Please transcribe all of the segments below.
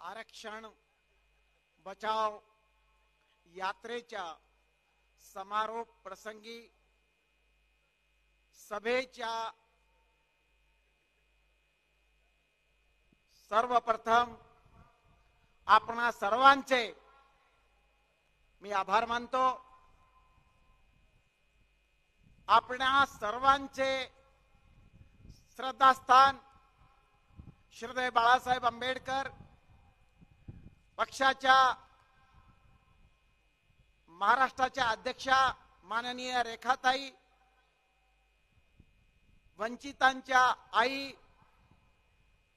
आरक्षण बचाव यात्रेच्या समारोप प्रसंगी सभेच्या सर्वप्रथम आपणा सर्वांचे मी आभार मानतो। आपणा सर्वांचे श्रद्धास्थान श्रद्धेय बाळासाहेब आंबेडकर पक्षाच्या महाराष्ट्राच्या अध्यक्षा माननीय रेखाताई, वंचितांच्या आई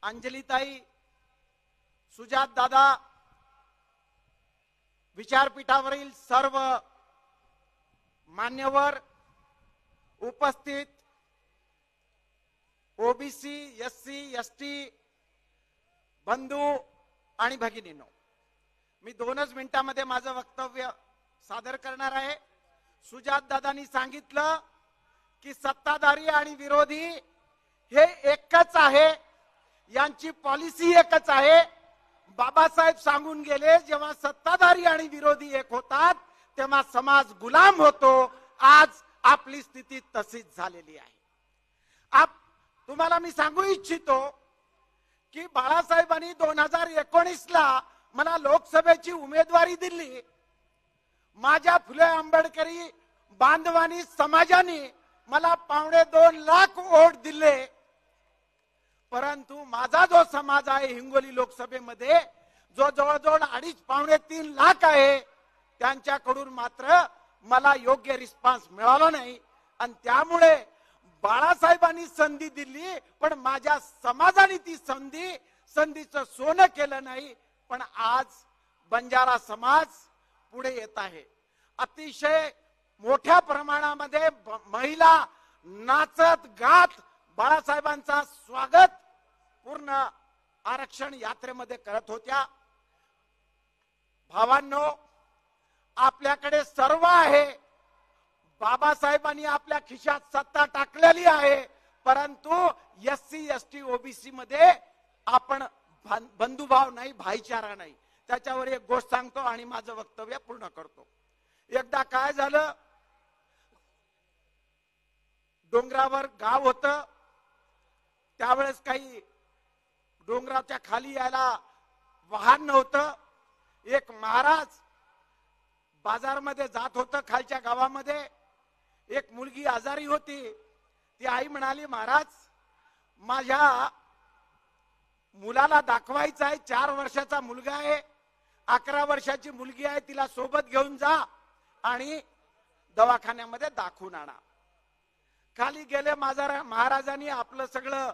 अंजलीताई, सुजात दादा, विचारपीठावरील सर्व मान्यवर उपस्थित ओबीसी एससी एसटी बंधू आणि भगिनींनो, मी 2च मिनिटांमध्ये माझं वक्तव्य सादर करणार आहे। सुजात दादांनी सांगितलं की सत्ताधारी आणि विरोधी हे एकच आहे, यांची पॉलिसी एकच आहे। बाबासाहेब सांगून गेले, जेव्हा सत्ताधारी आणि विरोधी एक होतात तेव्हा समाज गुलाम होतो। आज आपली स्थिती तशीच झालेली आहे। तुम्हाला मी सांगू इच्छितो की बाळासाहेबांनी 2019 ला मला लोकसभेची उमेदवारी दिली। माझ्या फुले आंबेडकरी बांधवांनी समाजाने मला 2.25 लाख वोट दिले, परंतु माझा जो समाज आहे हिंगोली लोकसभेमध्ये जो जवळजवळ 2.5-3 लाख आहे, त्यांच्याकडून मात्र मला योग्य रिस्पॉन्स मिळाला नाही। आणि त्यामुळे बाळासाहेबांनी संधी दिली, पण माझ्या समाजाने ती संधीचं सोनं केलं नाही। पण आज बंजारा समाज पुढे येत आहे। अतिशय मोठ्या प्रमाणामध्ये महिला नाचत गात बाळासाहेबांचा स्वागत पूर्ण आरक्षण यात्रेमध्ये करत होत्या। भावांनो, आपल्याकडे सर्व आहे, बाबासाहेबांनी आपल्या खिशात सत्ता टाकलेली आहे, परंतु एससी एसटी ओबीसी मध्ये आपण बंधुभाव नाही, भाईचारा नाही। त्याच्यावर एक गोष्ट सांगतो आणि माझं वक्तव्य पूर्ण करतो। एकदा काय झालं, डोंगरावर गाव होतं, त्यावेळेस काही डोंगराच्या खाली यायला वाहन नव्हतं। एक महाराज बाजारमध्ये जात होतं खालच्या गावामध्ये, एक मुलगी आजारी होती। ती आई म्हणाली, महाराज माझ्या मुलाला दाखवायचं आहे, 4 वर्षाचा मुलगा आहे, 11 वर्षाची मुलगी आहे, तिला सोबत घेऊन जा आणि दवाखान्यामध्ये दाखवून आणा। खाली गेले महाराजांनी आपलं सगळं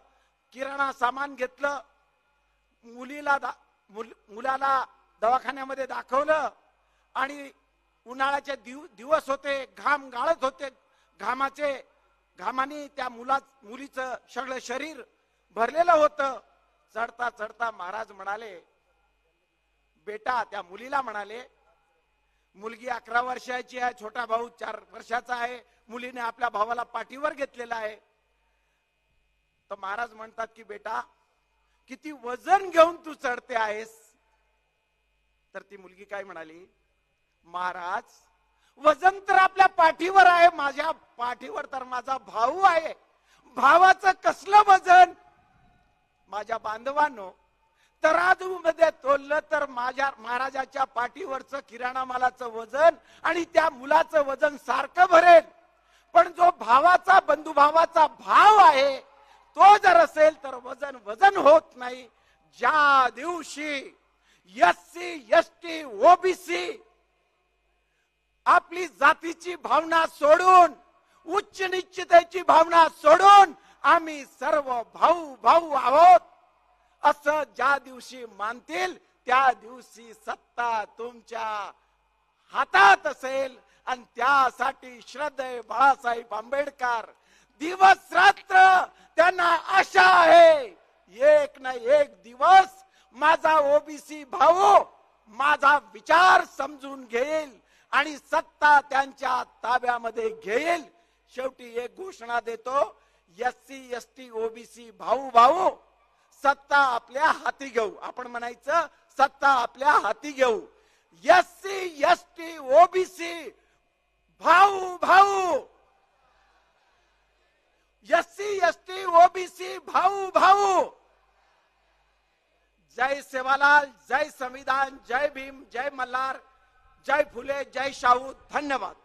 किराणा सामान घेतलं, मुलाला दवाखान्यामध्ये दाखवलं आणि उन्हाळ्याचे दिवस होते, घाम गाळत होते, घामाने त्या मुलीचं सगळं शरीर भरलेलं होतं। चढता चढता महाराज म्हणाले, बेटा, त्या मुलीला म्हणाले, मुलगी 11 वर्षाची आहे, छोटा भाऊ 4 वर्षाचा आहे, मुलीने आपल्या भावाला पाठीवर घेतलेला आहे। तर महाराज म्हणतात की बेटा, किती वजन घेऊन तू चढते आहेस? तर ती मुलगी काय म्हणाली, महाराज वजन तर आपल्या पाठीवर आहे, माझ्या पाठीवर तर माझा भाऊ आहे, भावाचं कसलं वजन? माझ्या बांधवांनो, तराजू मध्ये तोललं तर माझ्या महाराजाच्या पाठीवरचं किराणा मालाचं वजन आणि त्या मुलाचं वजन सारखं भरेल, पण जो भावाचा बंधुभावाचा भाव आहे तो जर असेल तर वजन होत नाही। ज्या दिवशी एससी एसटी ओबीसी आपली जातीची भावना सोडून, उच्च निश्चितेची भावना सोडून आम्ही सर्व भाऊ भाऊ आहोत असं ज्या दिवशी मानतील, त्या दिवशी सत्ता तुमच्या हातात असेल। आणि त्यासाठी श्रद्धेय बाळासाहेब आंबेडकर दिवस रात्र त्यांना आशा आहे, एक ना एक दिवस माझा ओबीसी भाऊ माझा विचार समजून घेईल आणि सत्ता त्यांच्या ताब्यामध्ये घेईल। शेवटी एक घोषणा देतो, एससी एसटी ओबीसी भाऊ भाऊ सत्ता आपल्या हाती घेऊ। आपण म्हणायचं सत्ता आपल्या हाती घेऊ. एससी एसटी ओबीसी भाऊ भाऊ, एससी एसटी ओबीसी भाऊ भाऊ. जय सेवालाल, जय संविधान, जय भीम, जय मल्हार, जय फुले, जय शाहू. धन्यवाद.